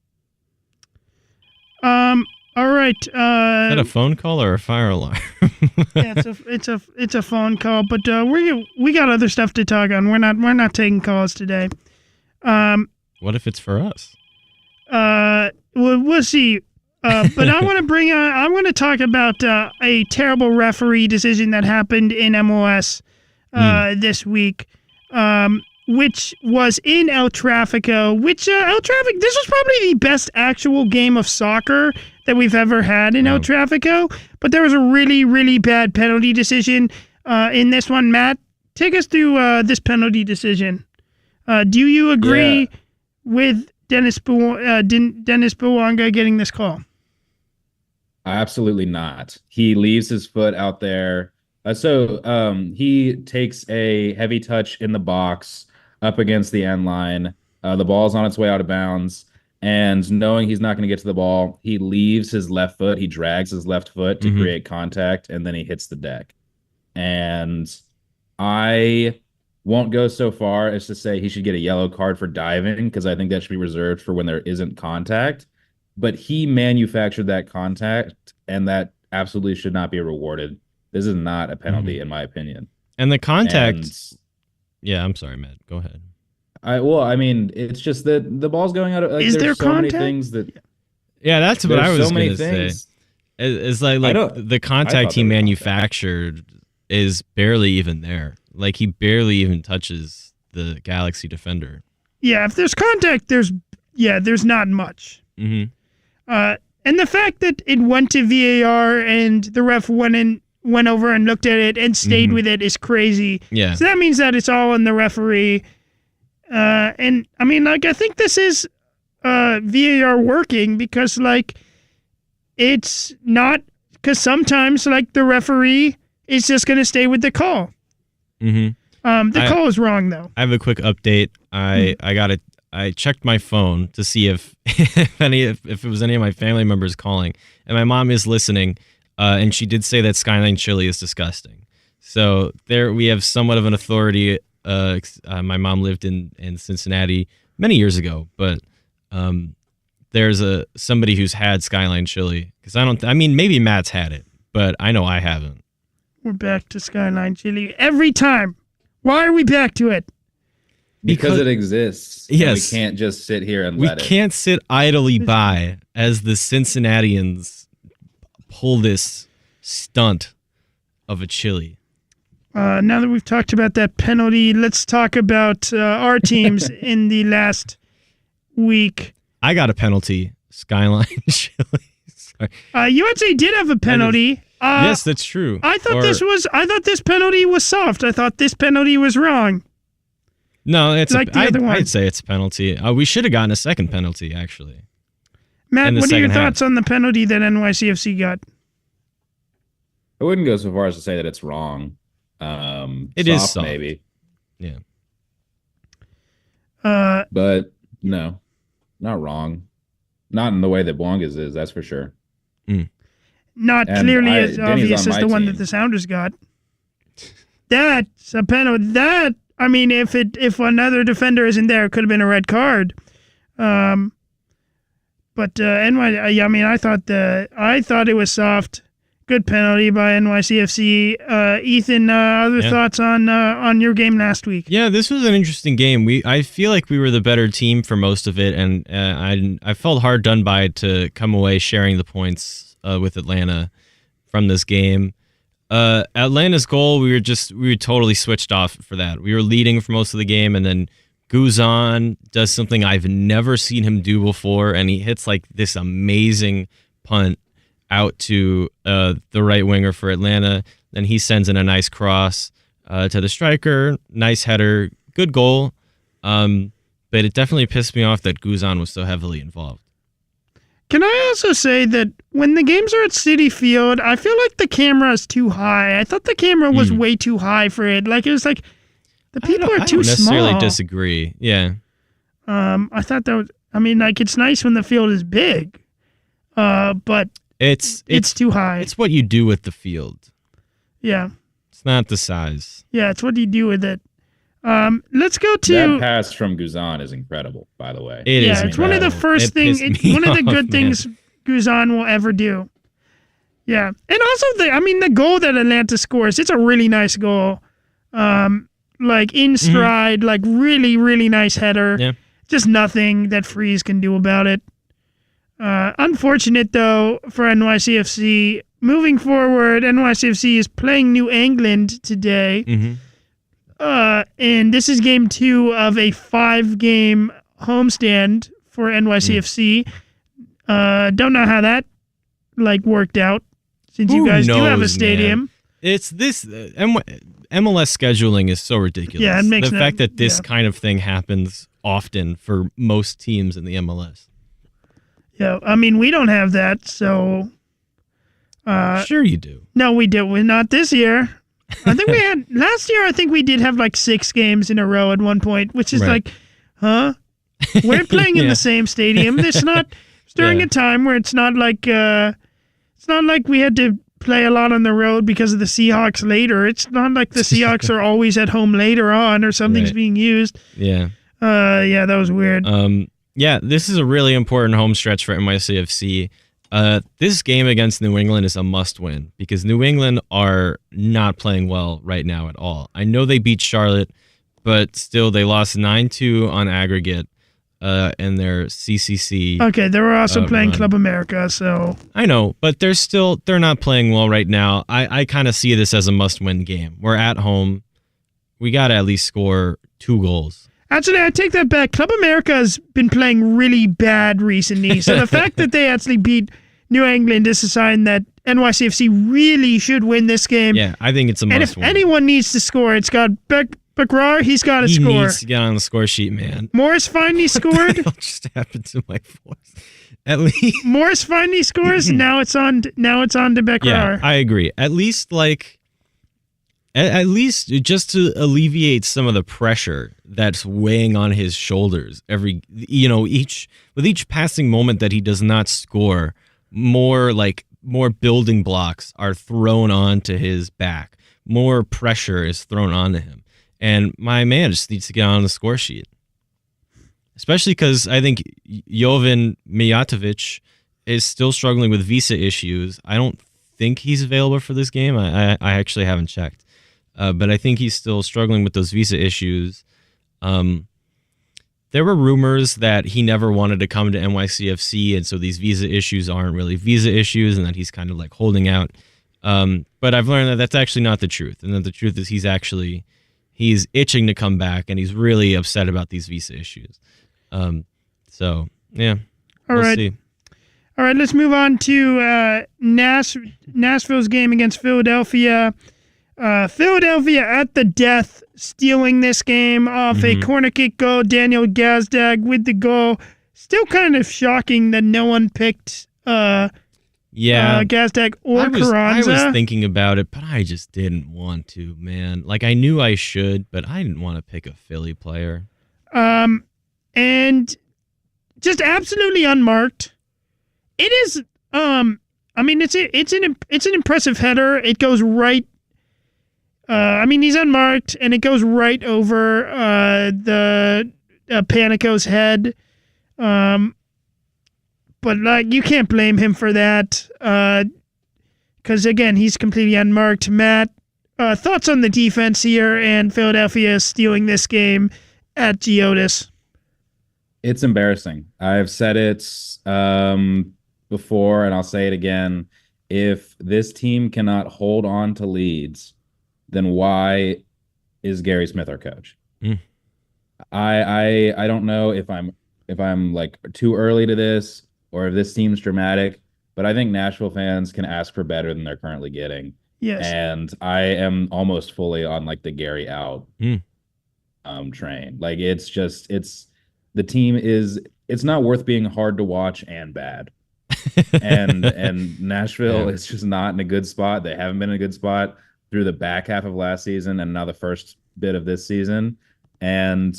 S2: All right.
S1: Is that a phone call or a fire alarm?
S2: Yeah, it's a phone call, but we got other stuff to talk on. We're not taking calls today.
S1: What if it's for us?
S2: We'll see. But I want to talk about a terrible referee decision that happened in MLS this week. Which was in El Tráfico, this was probably the best actual game of soccer that we've ever had in El Tráfico, but there was a really, really bad penalty decision in this one. Matt, take us through this penalty decision. Do you agree with Dennis Bouanga getting this call?
S3: Absolutely not. He leaves his foot out there. So he takes a heavy touch in the box up against the end line. The ball's on its way out of bounds. And knowing he's not going to get to the ball, he leaves his left foot. He drags his left foot to create contact, and then he hits the deck. And I won't go so far as to say he should get a yellow card for diving, because I think that should be reserved for when there isn't contact. But he manufactured that contact, and that absolutely should not be rewarded. This is not a penalty, in my opinion.
S1: And the contact. Yeah, I'm sorry, Matt. Go ahead.
S3: I mean, it's just that the ball's going out. Like,
S2: is there
S3: so
S2: contact?
S3: many things that.
S1: Yeah, that's what I was
S3: so
S1: going to say. It's like the contact he manufactured is barely even there. Like, he barely even touches the Galaxy defender.
S2: Yeah, if there's contact, there's not much.
S1: Mm-hmm.
S2: And the fact that it went to VAR and the ref went over and looked at it and stayed with it is crazy.
S1: Yeah.
S2: So that means that it's all on the referee. And I mean, like, I think this is VAR working because, like, it's not, because sometimes, like, the referee is just going to stay with the call.
S1: Mm-hmm.
S2: The call is wrong, though.
S1: I have a quick update. I checked my phone to see if it was any of my family members calling, and my mom is listening, and she did say that Skyline chili is disgusting. So there we have somewhat of an authority. My mom lived in Cincinnati many years ago, but there's somebody who's had Skyline chili, because I mean maybe Matt's had it, but I know I haven't.
S2: We're back to Skyline chili every time. Why are we back to it?
S3: Because it exists.
S1: Yes.
S3: We can't just sit here and let it.
S1: We can't sit idly by as the Cincinnatians pull this stunt of a chili.
S2: Now that we've talked about that penalty, let's talk about our teams in the last week.
S1: I got a penalty. Skyline chili. Sorry.
S2: UNC did have a penalty.
S1: Yes, that's true.
S2: I thought this penalty was soft. I thought this penalty was wrong.
S1: No, it's
S2: like the other one.
S1: I'd say it's a penalty. We should have gotten a second penalty, actually.
S2: Matt, what are your thoughts on the penalty that NYCFC got?
S3: I wouldn't go so far as to say that it's wrong.
S1: It is soft,
S3: maybe.
S1: Yeah.
S3: But no, not wrong. Not in the way that Bwanga's is, that's for sure.
S2: Not
S3: and
S2: clearly as
S3: Danny's
S2: obvious as the one that the Sounders got. That's a penalty. That, I mean, if another defender isn't there, it could have been a red card. But I mean, I thought it was soft. Good penalty by NYCFC. Ethan, other thoughts on your game last week?
S1: Yeah, this was an interesting game. I feel like we were the better team for most of it, and I felt hard done by to come away sharing the points with Atlanta from this game. Atlanta's goal, we were totally switched off for that. We were leading for most of the game, and then Guzan does something I've never seen him do before, and he hits like this amazing punt out to the right winger for Atlanta. Then he sends in a nice cross to the striker. Nice header. Good goal. But it definitely pissed me off that Guzan was so heavily involved.
S2: Can I also say that when the games are at Citi Field, I feel like the camera is too high. I thought the camera was way too high for it. Like, it was like the people are too small. I don't necessarily
S1: disagree. Yeah.
S2: I thought that was, I mean, like, it's nice when the field is big. But it's too high.
S1: It's what you do with the field.
S2: Yeah.
S1: It's not the size.
S2: Yeah, it's what you do with it. Let's go to
S3: that pass from Guzan is incredible, by the way.
S1: It is.
S2: It's one of the first things. It's one of the good things Guzan will ever do. Yeah, and also the goal that Atlanta scores. It's a really nice goal. Like in stride, like really, really nice header.
S1: Yeah.
S2: Just nothing that Freeze can do about it. Unfortunate though for NYCFC. Moving forward, NYCFC is playing New England today.
S1: Mm-hmm.
S2: And this is game 2 of a 5-game homestand for NYCFC. Don't know how that worked out since you guys do have a stadium.
S1: Man. It's this MLS scheduling is so ridiculous.
S2: Yeah, it makes
S1: the fact that this kind of thing happens often for most teams in the MLS.
S2: Yeah, I mean, we don't have that, so
S1: sure you do.
S2: No, we do. We're not this year. I think we had last year. I think we did have 6 games in a row at one point, which is huh? We're playing in the same stadium. It's not during a time where it's not like we had to play a lot on the road because of the Seahawks later. It's not like the Seahawks are always at home later on or something's being used.
S1: Yeah.
S2: Yeah, that was weird.
S1: Yeah, this is a really important home stretch for NYCFC. This game against New England is a must-win because New England are not playing well right now at all. I know they beat Charlotte, but still they lost 9-2 on aggregate in their CCC.
S2: Okay, they were also playing
S1: run.
S2: Club America, so
S1: I know, but they're not playing well right now. I kind of see this as a must-win game. We're at home. We got to at least score 2 goals.
S2: Actually, I take that back. Club America has been playing really bad recently, so the fact that they actually beat New England is a sign that NYCFC really should win this game.
S1: Yeah, I think it's a must-win.
S2: And if anyone needs to score, it's got Bakrar. He's got to score.
S1: He needs to get on the score sheet, man.
S2: Morris finally scored.
S1: What just happened to my voice? At least
S2: Morris finally scores. Now it's on to Bakrar.
S1: Yeah, I agree. At least just to alleviate some of the pressure that's weighing on his shoulders with each passing moment that he does not score, more building blocks are thrown onto his back. More pressure is thrown onto him. And my man just needs to get on the score sheet. Especially because I think Jovan Mijatovic is still struggling with visa issues. I don't think he's available for this game. I actually haven't checked. But I think he's still struggling with those visa issues. There were rumors that he never wanted to come to NYCFC, and so these visa issues aren't really visa issues, and that he's kind of like holding out. But I've learned that that's actually not the truth, and that the truth is he's itching to come back, and he's really upset about these visa issues. So yeah, we'll see.
S2: All right, let's move on to Nashville's game against Philadelphia. Philadelphia at the death, stealing this game off a corner kick goal. Daniel Gazdag with the goal. Still kind of shocking that no one picked Gazdag or Carranza.
S1: I was thinking about it, but I just didn't want to, man. Like, I knew I should, but I didn't want to pick a Philly player.
S2: And just absolutely unmarked. It is, it's an impressive header. It goes right. He's unmarked, and it goes right over the Panico's head. But you can't blame him for that, because again, he's completely unmarked. Matt, thoughts on the defense here and Philadelphia stealing this game at Geodis?
S3: It's embarrassing. I've said it before, and I'll say it again. If this team cannot hold on to leads, then why is Gary Smith our coach? I don't know if I'm like too early to this or if this seems dramatic, but I think Nashville fans can ask for better than they're currently getting.
S2: Yes.
S3: And I am almost fully on like the Gary out train. Like it's not worth being hard to watch and bad. and Nashville is just not in a good spot. They haven't been in a good spot through the back half of last season and now the first bit of this season. And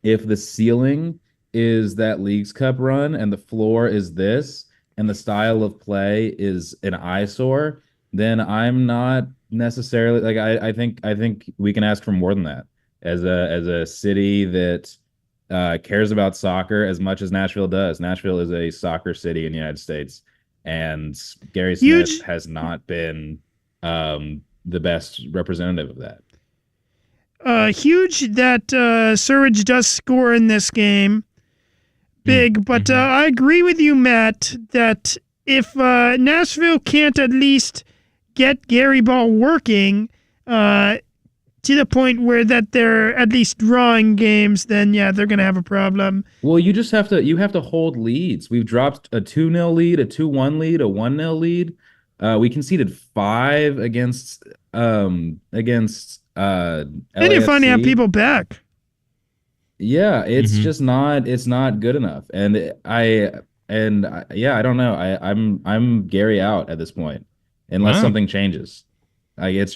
S3: if the ceiling is that Leagues Cup run and the floor is this and the style of play is an eyesore, then I'm not necessarily like I think we can ask for more than that as a city that cares about soccer as much as Nashville does. Nashville is a soccer city in the United States, and Gary Smith has not been the best representative of that.
S2: Huge that Surridge does score in this game. Big, but I agree with you, Matt, that if Nashville can't at least get Gary Ball working to the point where that they're at least drawing games, then yeah, they're gonna have a problem.
S3: Well, you have to hold leads. We've dropped a 2-0 lead, a 2-1 lead, a 1-0 lead. We conceded 5 against
S2: and you're finding out people back.
S3: Yeah, it's just not good enough. And I don't know. I'm Gary out at this point unless something changes. Like it's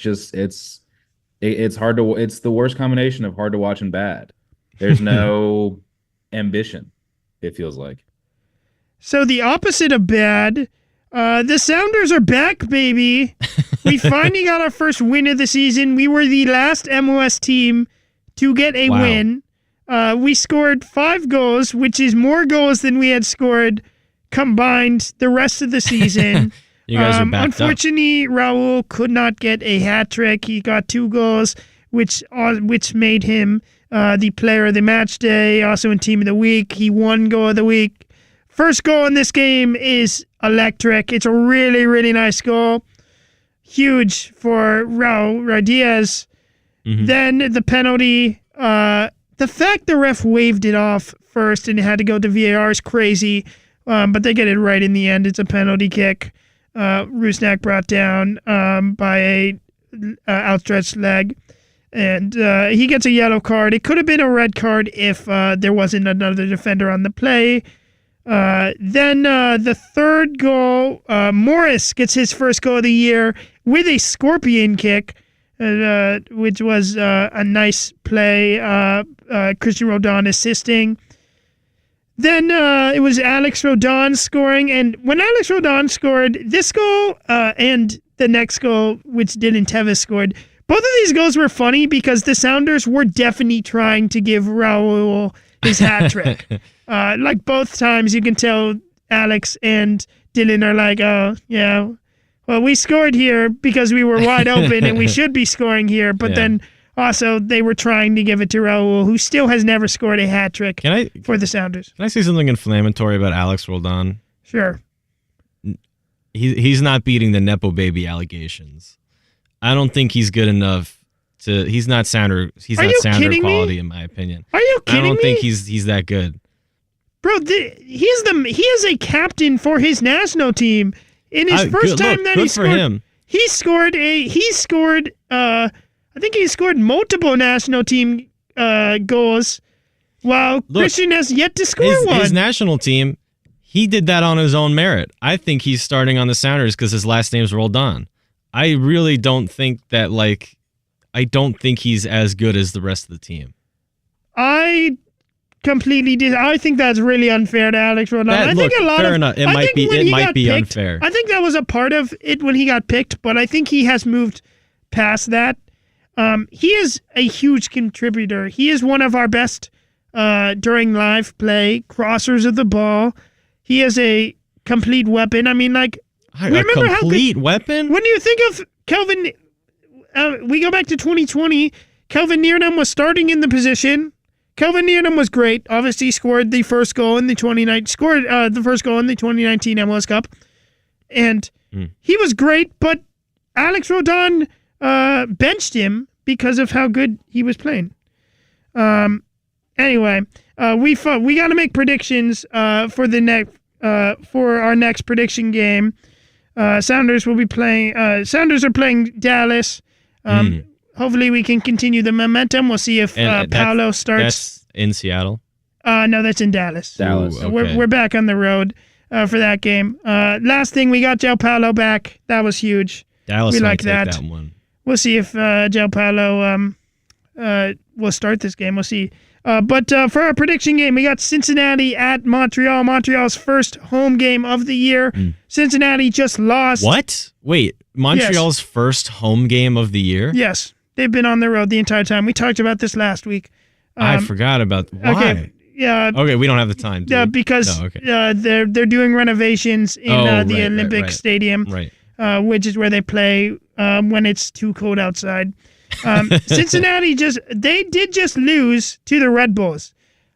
S3: hard to it's the worst combination of hard to watch and bad. There's no ambition, it feels like.
S2: So the opposite of bad, the Sounders are back, baby. We finally got our first win of the season. We were the last MLS team to get a win. We scored 5 goals, which is more goals than we had scored combined the rest of the season.
S1: You guys are backed
S2: unfortunately, Raul could not get a hat trick. He got 2 goals, which made him the player of the match day, also in team of the week. He won goal of the week. First goal in this game is electric. It's a really, really nice goal. Huge for Raul Diaz. Mm-hmm. Then the penalty. The fact the ref waved it off first and it had to go to VAR is crazy, but they get it right in the end. It's a penalty kick. Rusnak brought down by a outstretched leg, and he gets a yellow card. It could have been a red card if there wasn't another defender on the play. Then the third goal, Morris gets his first goal of the year with a scorpion kick, which was a nice play. Christian Roldan assisting. Then it was Alex Roldan scoring, and when Alex Roldan scored this goal and the next goal, which Dylan Tevis scored, both of these goals were funny because the Sounders were definitely trying to give Raul his hat trick. Like both times, you can tell Alex and Dylan are like, oh, yeah, well, we scored here because we were wide open and we should be scoring here, but then also they were trying to give it to Raul, who still has never scored a hat trick for the Sounders.
S1: Can I say something inflammatory about Alex Roldan?
S2: Sure.
S1: He's not beating the Nepo baby allegations. I don't think he's good enough to. He's not Sounder. He's not Sounder quality in my opinion.
S2: Are you kidding me?
S1: I don't think he's that good,
S2: bro. He is a captain for his national team. In his first time that he scored, I think he scored multiple national team goals, while Christian has yet to score one.
S1: His national team, he did that on his own merit. I think he's starting on the Sounders because his last name's Roldan. I really don't think that, I don't think he's as good as the rest of the team.
S2: I think that's really unfair to Alex Roldan.
S1: Fair enough. It might be unfair.
S2: I think that was a part of it when he got picked, but I think he has moved past that. He is a huge contributor. He is one of our best during live play crossers of the ball. He is a complete weapon. I mean, remember how complete weapon? When you think of Kelvin, we go back to 2020. Kelvin Neernam was starting in the position. Kelvin Neernam was great. Obviously, scored the first goal in the 2019 MLS Cup, and he was great. But Alex Roldan benched him because of how good he was playing. Anyway, we got to make predictions for our next prediction game. Sounders will be playing. Sounders are playing Dallas. Hopefully, we can continue the momentum. We'll see if Paulo starts.
S1: That's in Seattle?
S2: No, that's in Dallas.
S3: Dallas.
S2: So we're back on the road for that game. Last thing, we got João Paulo back. That was huge.
S1: Dallas, we like that one.
S2: We'll see if João Paulo will start this game. We'll see. But for our prediction game, we got Cincinnati at Montreal. Montreal's first home game of the year. Cincinnati just lost.
S1: What? Wait, Montreal's first home game of the year?
S2: Yes. They've been on the road the entire time. We talked about this last week.
S1: I forgot about why.
S2: Okay, yeah.
S1: Okay, we don't have the time.
S2: Because they're doing renovations in the Olympic Stadium, which is where they play when it's too cold outside. Cincinnati did just lose to the Red Bulls,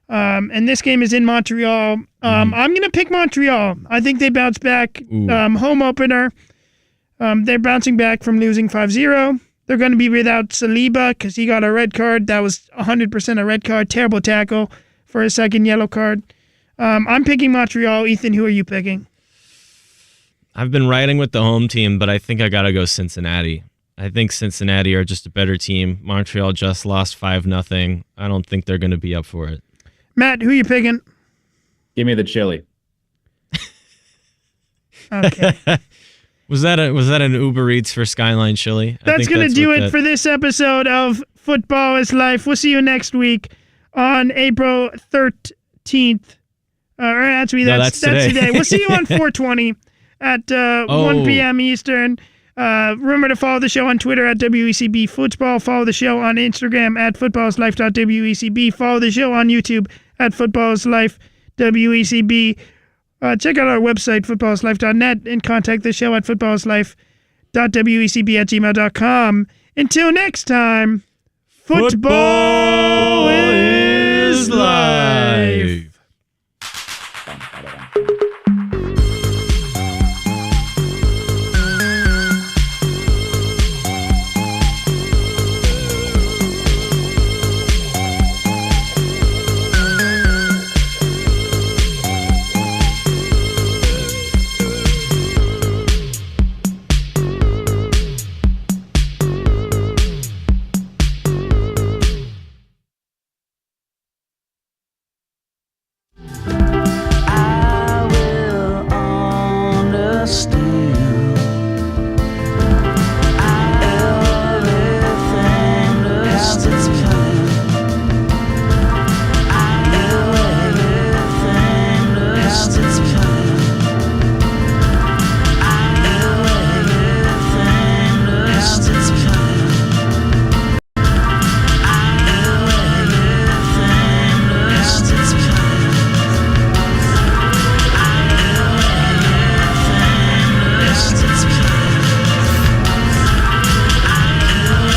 S2: and this game is in Montreal. I'm gonna pick Montreal. I think they bounce back. Home opener. They're bouncing back from losing 5-0. They're going to be without Saliba because he got a red card. That was 100% a red card. Terrible tackle for a second yellow card. I'm picking Montreal. Ethan, who are you picking?
S1: I've been riding with the home team, but I think I got to go Cincinnati. I think Cincinnati are just a better team. Montreal just lost 5-0. I don't think they're going to be up for it.
S2: Matt, who are you picking?
S3: Give me the chili.
S2: Okay.
S1: Was that an Uber Eats for Skyline Chili?
S2: That's going to do it for this episode of Football is Life. We'll see you next week on April 13th. Actually, that's today. We'll see you on 420 at 1 p.m. Eastern. Remember to follow the show on Twitter at WECB Football. Follow the show on Instagram at footballslife.wecb. Follow the show on YouTube at footballslife.wecb. Check out our website, footballislife.net, and contact the show at footballislife.wecb@gmail.com. Until next time, football